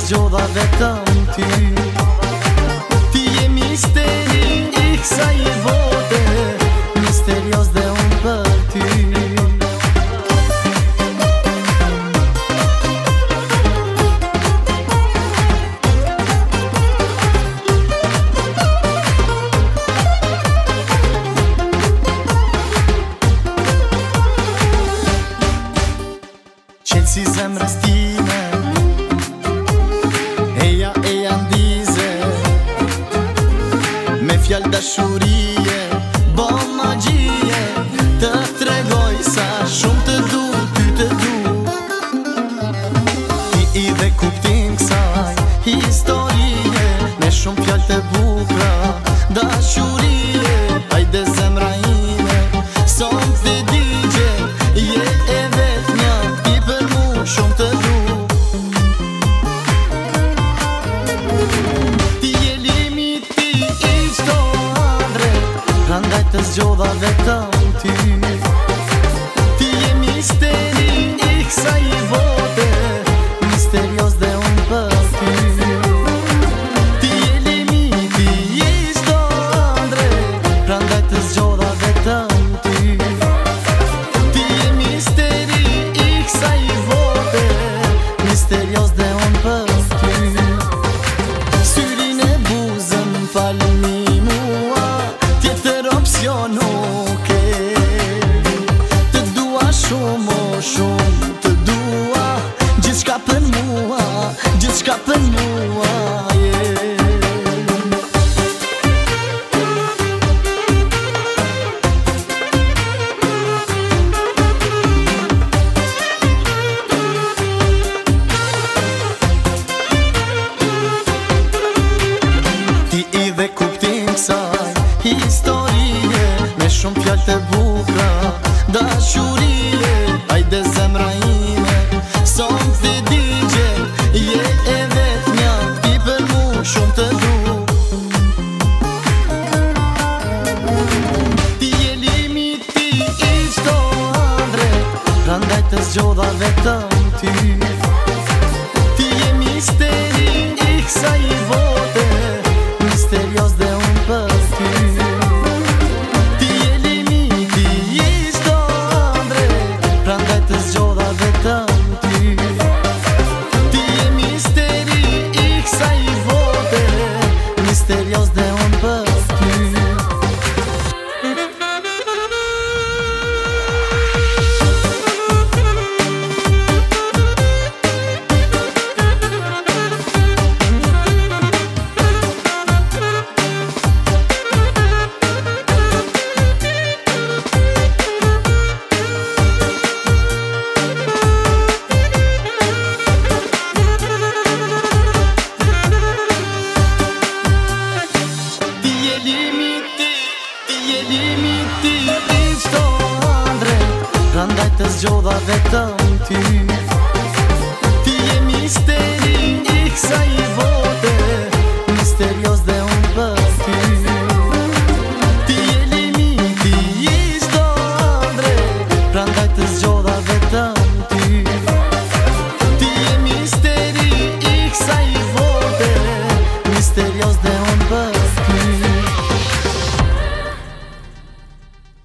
zgjodha vetëm ty. Ti je misteri I kësaj bote, misterios dhe unë për ty. Si zemrës time, eja ndize, me fjallë dashurie, bo magjie, të tregoj sa shumë të du, ty të du. Ti I dhe kuptim kësaj historie, me shumë fjallë të bukra, dashurie, hajde zemra ime, son të digje, je e vetëmja, shumë të du. Ti je limiti I çdo andre, prandaj të zgjodha vetëm ty. Ti je misteri I kësaj bote, misterios dhe unë për ty. Ti je limiti I çdo andre, prandaj të zgjodha vetëm ty. Ti je misteri I kësaj misterios dhe unë për ty. Syrin e buzën falni mua, tjetër opcion nuk e. Të dua shumë o shumë, të dua gjithçka për mua, gjithçka për mua, dhe kuptim kësaj historie, me shumë fjallë të bukra, dashurie, hajde zemra ime, son të digje, je e vetëmja, ti për mu shumë të du. Ti je limiti I çdo andre, prandaj të zgjodha vetëm ty. Ti je misteri I kësaj bote, misterios dhe unë për ty. Ti je limiti I çdo andre, prandaj të zgjodha vetëm ty. Ti je misteri I kësaj bote, misterios dhe unë për ty. Limiti I çdo andre, prandaj të zgjodha vetëm ty. Ti je misteri I kësaj bote, misterios dhe unë për ty. Ti je limiti I çdo andre, prandaj të zgjodha vetëm ty. Ti je misteri I kësaj bote, misterios dhe